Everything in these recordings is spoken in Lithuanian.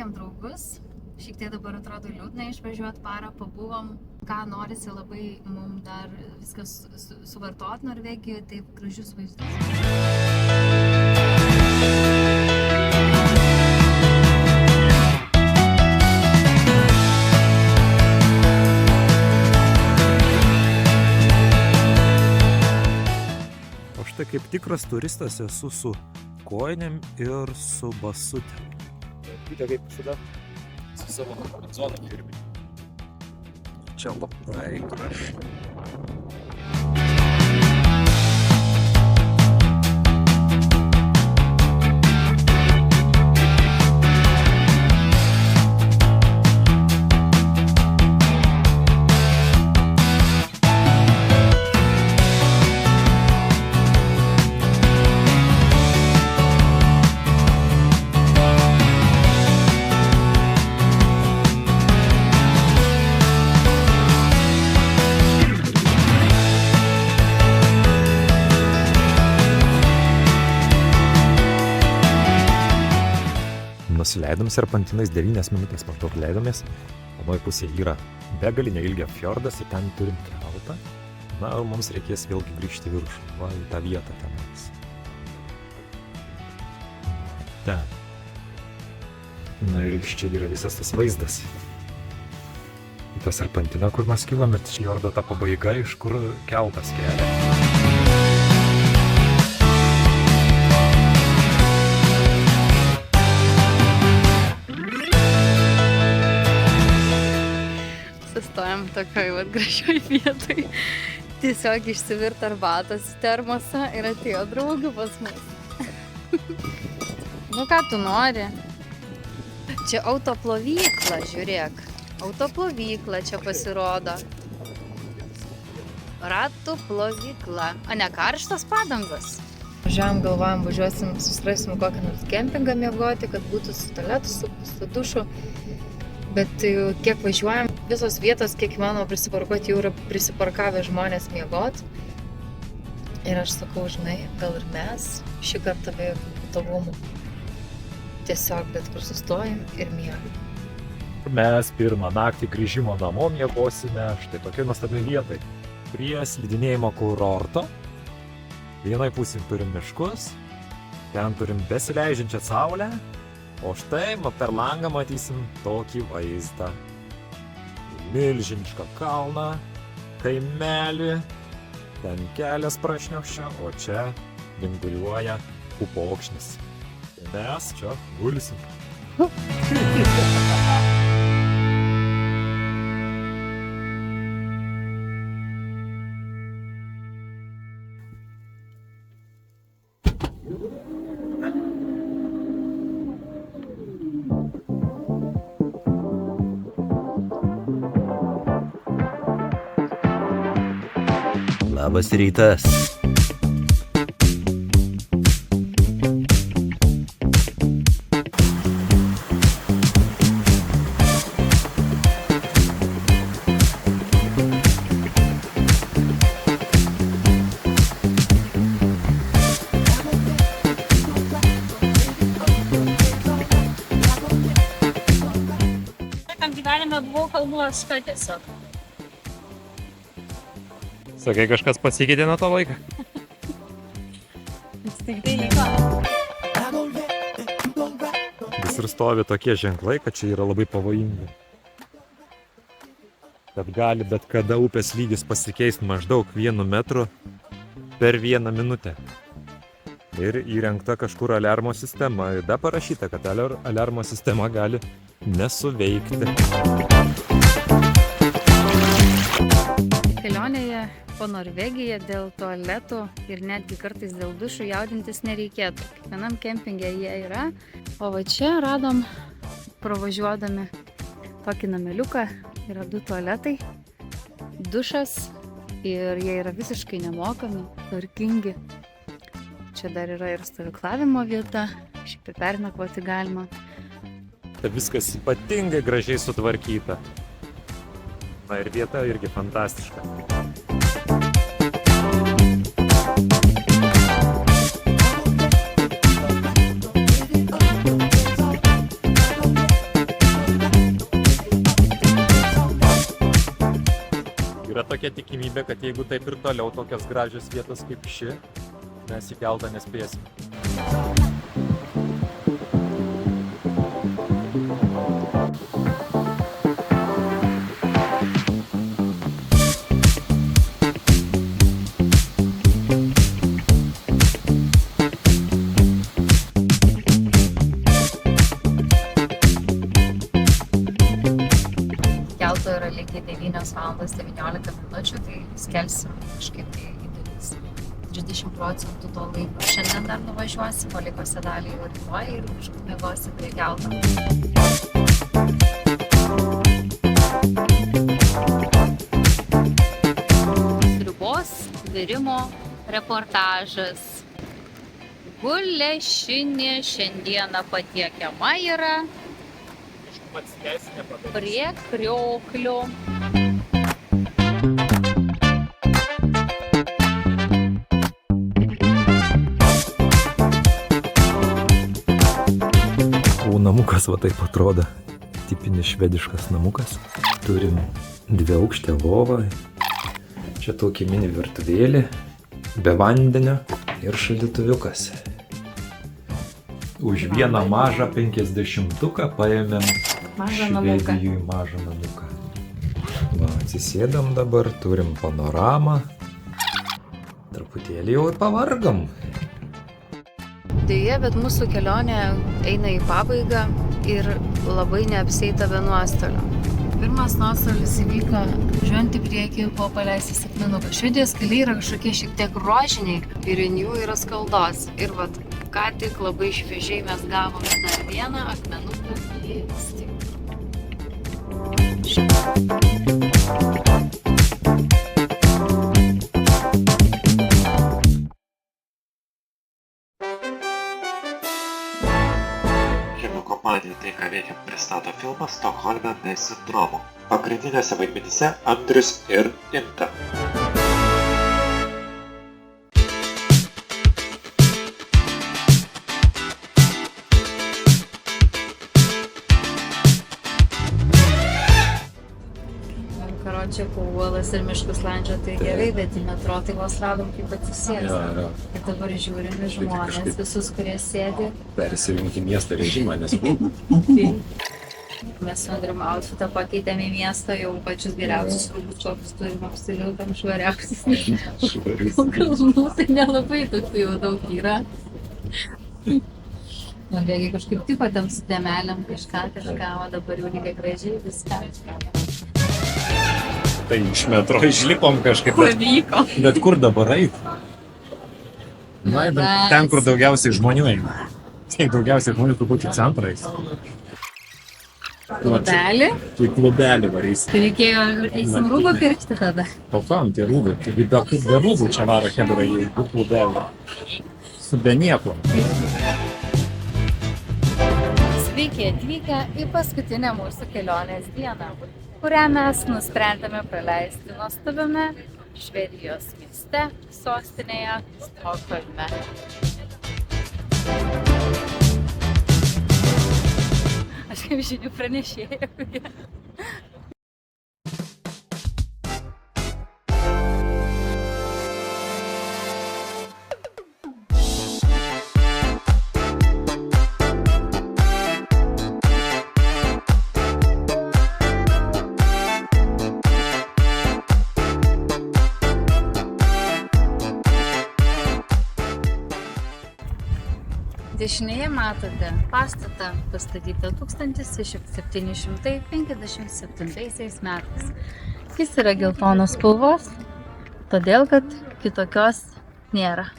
pasiekėm draugus. Šiek tiek dabar atrodo liūdna išvažiuoti parą, pabuvom. Ką norisi labai mums dar viskas suvartot Norvegijoje, taip gražius vaizdus. O štai kaip tikras turistas esu su kojinėm ir su basutėm. Būtent kaip visada su savo zoną kirbi. Čia labai gražu. Nusileidom serpantinais 9 minutės maždaug leidomės. Anoje pusėje yra begalinio ilgio fjordas ir ten turim keltą. Na, ir mums reikės vėlgi grįžti viršų. Va, į tą vietą tenais. Ten. Na ir iš čia yra visas tas vaizdas. Į tą serpantiną, kur mes kilom, ir fjordo ta pabaiga, iš kur keltas kelia. Sustojam tokioj vat gražioj vietoj. Tiesiog išsivirt arbatos į termosą ir atėjo draugių pas mus. Nu ką tu nori? Čia autoplovykla, žiūrėk. Autoplovykla čia pasirodo. Ratų plovykla. O ne karštos padangos? Važiavam, galvojam, važiuosim, susirasim kokį nors kempingą miegoti, kad būtų su tualetu, su dušu. Bet kiek važiuojam, visos vietos, kiek įmanoma prisiparkuoti, jau yra prisiparkavę žmonės miegot. Ir aš sakau, žinai, gal ir mes šį kartą be jokių patogumų. Tiesiog bet kur sustojam ir miegam. Mes pirmą naktį grįžimo namo miegosime štai tokioj nuostabioj vietai. Prie slidinėjimo kurorto. Vienai pusėj turim miškus, ten turim besileidžiančią saulę. O štai per langą matysim tokį vaizdą. Milžinišką kalną, kaimelį, ten kelias prašniokščia, o čia vinguliuoja upokšnis. Mes čia gulsim. Labas rytas. Tam gyvenime buvau kalnų aška tiesiog. Sakai, kažkas pasikeitė nuo to laiko? Tik tai vyko. Visur stovi tokie ženklai, kad čia yra labai pavojinga. Kad gali bet kada upės lygis pasikeisti maždaug 1 metru per 1 minutę. Ir įrengta kažkur aliarmo sistema. Ir dar parašyta, kad aliarmo sistema gali nesuveikti. Kelionėje po Norvegiją dėl tualetų ir netgi kartais dėl dušų jaudintis nereikėtų. Kiekvienam kempinge jie yra. O va čia radom, pravažiuodami tokį nameliuką, yra 2 tualetai, dušas ir jie yra visiškai nemokami, tvarkingi. Čia dar yra ir stovyklavimo vieta, šiaip ir pernakvoti galima. Tai viskas ypatingai gražiai sutvarkyta. Na ir vieta irgi fantastiška. Yra tokia tikimybė, kad jeigu taip ir toliau tokios gražios vietos kaip ši, mes į keltą nespėsim. Kelto yra lygiai 9:19, tai skelsim kažkaip tai įdėlis 30% to laiko. Šiandien dar nuvažiuosim, o likusią dalį jau rytoj ir kažkur miegosim prie kelto. Sriubos virimo reportažas. Gulešinė šiandieną patiekiama yra prie krioklio. O namukas va taip atrodo. Tipinis švediškas namukas. Turim 2-aukštę lovą. Čia tokį mini virtuvėlį. Be vandenio ir šaldytuviukas. Už vieną mažą 50-tuką paėmėm Švedijui mažą namuką. Va, atsisėdam dabar, turim panoramą. Truputėlį jau pavargam. Deja, bet mūsų kelionė eina į pabaigą ir labai neapsieita be nuostolių. Pirmas nuostolis įvyko, žiūrint į priekį, buvo paleistas akmenukas. Švedijos keliai yra kažkokie šiek tiek rožiniai ir ant jų yra skaldos. Ir vat, ką tik labai šviežiai mes gavome dar vieną akmenuką į stiklą. Kino kompanija Tai ką veikiam pristato filmą Stokholme be sindromo. Pagrindinėse vaidmenyse Andrius ir Inta. Karočią, uolas ir miškus landžio, tai gerai, bet į metro tai vos radom kaip atsisėsti. Ir dabar žiūrime žmonės, visus, kurie sėdi. Persirinkti miesto režimą, nes Mes su Andrium outfitą pakeitėme į miestą, jau pačius geriausius rūbus, kokius turim apsiliutam švariausius. O kalnų tai nelabai tokių jau daug yra. Man reikia kažkaip tiko tam su dėmelėm kažką, o dabar jau reikia gražiai viską. tai iš metro išlipom kažkaip. Pavyko. Bet kur dabar eit? Na, ten, kur daugiausiai žmonių eina. Tiek daugiausiai žmonių turbūt į centrą eis. Klubelį? Tai klubelį varys. Tai reikėjo eisim rūbą pirkti tada. O kam tie rūbai? Tai be rūbų čia varo hebrai į klubelį. Su be nieko. Sveiki atvykę į paskutinę mūsų kelionės dieną, kurią mes nusprendėme praleisti nuostabiame Švedijos mieste, sostinėje Stokholme. Aš kaip žinių pranešėja. Dešinėje matote pastatą pastatytą 1757 metais. Jis yra geltonos spalvos, todėl kad kitokios nėra.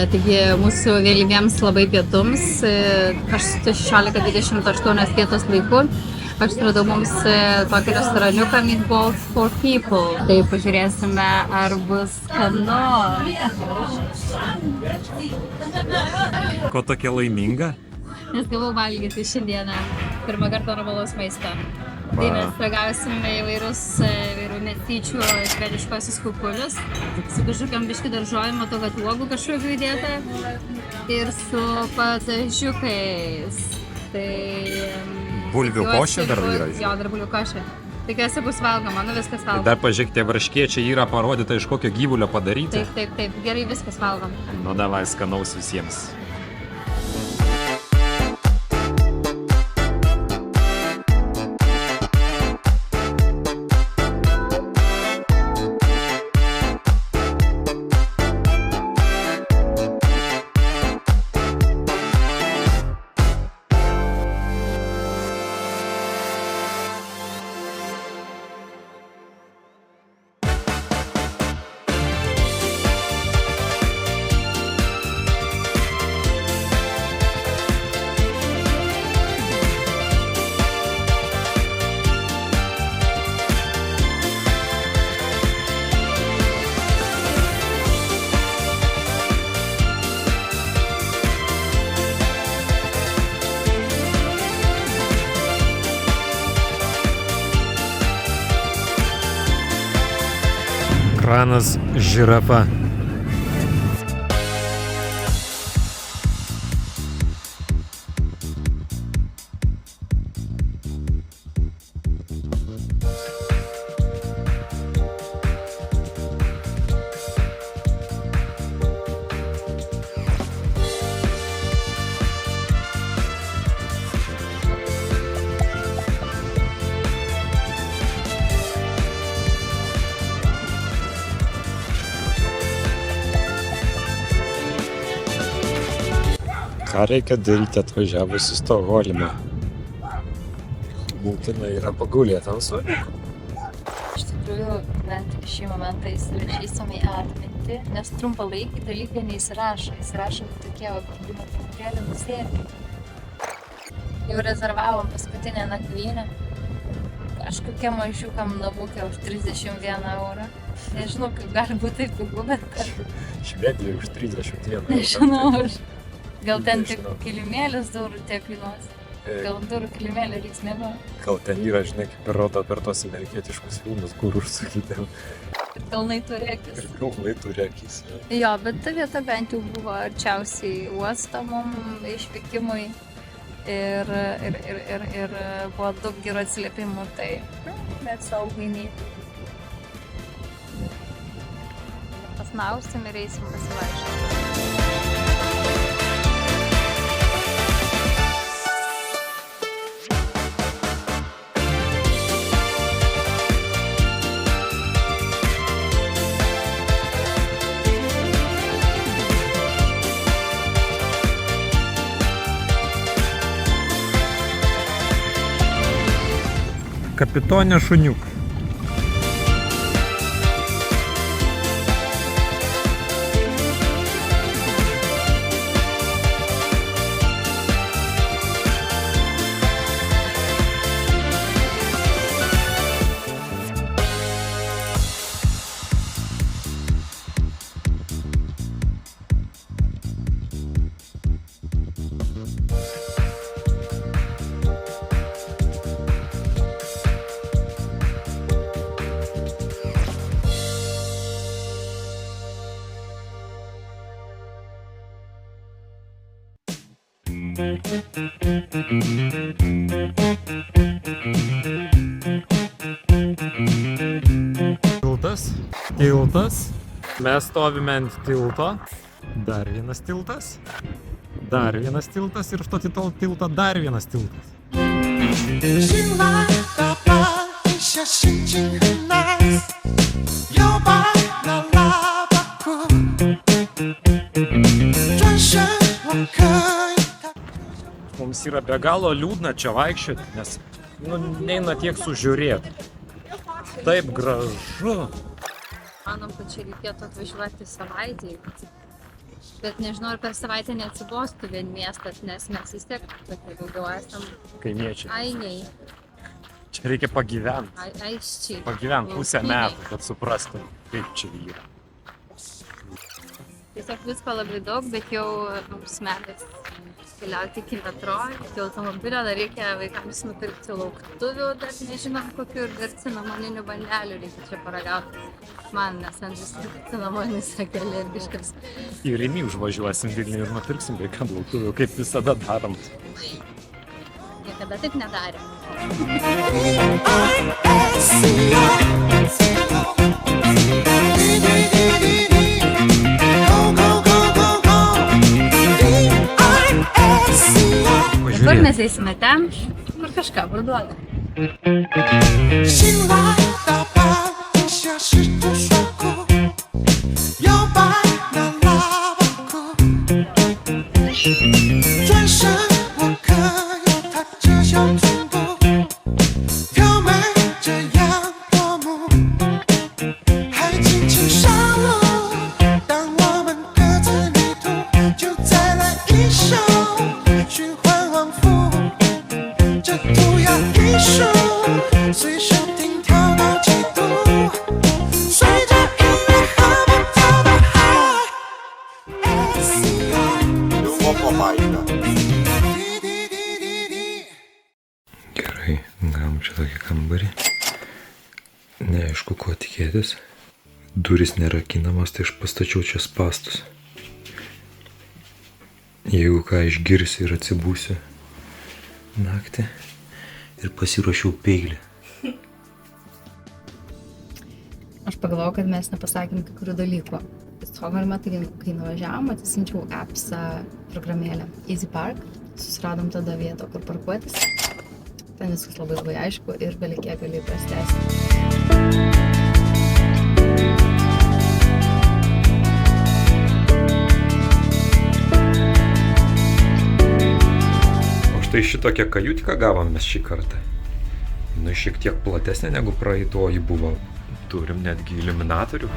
Taigi mūsų vėlyviems labai pietums, 16:28 vietos laiku, aš suradau mums tokį restoraniuką Meatballs for People. Tai pažiūrėsime, ar bus skanu. Ko tokia laiminga? Nes gavau valgyti šiandieną pirmą kartą normalaus maisto. Tai mes ragausime įvairių netyčių švediškosius kukulius. Su kažkokiam biški daržovėm, matau, kad uogų kažkokiu įdėta. Ir su patažiukais. Tai... Bulvių košė dar yra? Jo, dar bulvių košė. Tikiuosi bus valgoma, nu viskas valgoma. Dar pažiūrėk, tie varškiečiai yra parodyta iš kokio gyvulio padaryti. Taip, gerai viskas valgom. Nu davai, skanaus visiems. Kranas žirafa. Ką reikia daryti atvažiavus į Stokholmą? Būtina yra pagulėti ant suoliuko. Iš tikrųjų, bent šį momentą įsirašysim į atmintį, nes trumpalaikiai dalykai neįsirašo. Įsirašo tokie, būna truputėlį nusėdi. Jau rezervavom paskutinę nakvynę. Kažkokia mažiukam namukė už 31 eurą. Nežinau, kaip gali būti taip pigu, bet... Švedija už 31 eurų. Nežinau, gal ten tik kilimėlis durų tiek kainuos. Gal durų kilimėlį reiks mėgoti. Gal ten yra, žinai, kaip ir rodo per tos amerikietiškus filmus, kur užsakyti. Ir kalnai turėkis. Ir kalnai turėkis. Jo, bet ta vieta bent jau buvo arčiausiai uosto mum išvykimui. Ir buvo daug gerų atsiliepimų, tai net saugainiai. Pasnausim ir eisim pasivaikščioti. Kapitonė šuniuk. Tiltas. Mes stovime ant tilto. Dar vienas tiltas. Dar vienas tiltas ir što tilto dar vienas tiltas. 醒来打扮一下，心情很 nice， 摇摆啦啦吧哭，转身我可以。 Mums yra be galo liūdna čia vaikščioti, nes neina tiek sužiūrėti. Taip gražu. Manom, kad čia reikėtų atvažiuoti savaitėj. Bet nežinau, ar per savaitę neatsibostų vien miestas, nes mes vis tiek tokie daugiau esam Kaimiečiai. ainiai. Čia reikia pagyventi. Aiščiai. Pagyventi pusę metų, kad suprastum, kaip čia yra. Tiesiog visko labai daug, bet jau mums metas keliauti iki metro, iki automobilio, dar reikia vaikams nupirkti lauktuvių, dar nežinom kokių ir dar cinamoninių bandelių reikia čia paragauti. Man, nes Andrius cinamoninis yra alergiškas. Į Rimi užvažiuosim Vilnių ir nupirksim vaikam lauktuvių, kaip visada darom. Niekada taip nedarė. Dabar mes eisime ten, kur kažką parduoda. 醒来打扮一下是不说过，摇摆那喇叭裤，转身我可有他这小臀部，挑眉这样落幕，还轻轻上路。当我们各自迷途，就再来一首循环往复，这涂鸦艺术。随身听跳到几度，随着音乐和我跳到海。Filmo pabaiga. Gerai, gavom čia tokį kambarį. Neaišku, ko tikėtis. Durys nerakinamos, tai aš pastačiau čia spastus. Jeigu ką išgirsi ir atsibūsiu naktį. Ir pasiruošiau peilį. Aš pagalvojau, kad mes nepasakėm kai kurių dalykų. Stokholme, tai kai nuvažiavom, atsisinčiau appsą programėlę Easy Park. Susiradom tada vietą, kur parkuotis. Ten viskas labai aišku ir belikiek gali prastęsti. Tai šitokią kajutiką gavom mes šį kartą. Nu, šiek tiek platesnė negu praeitoji buvo. Turim netgi iliuminatorių.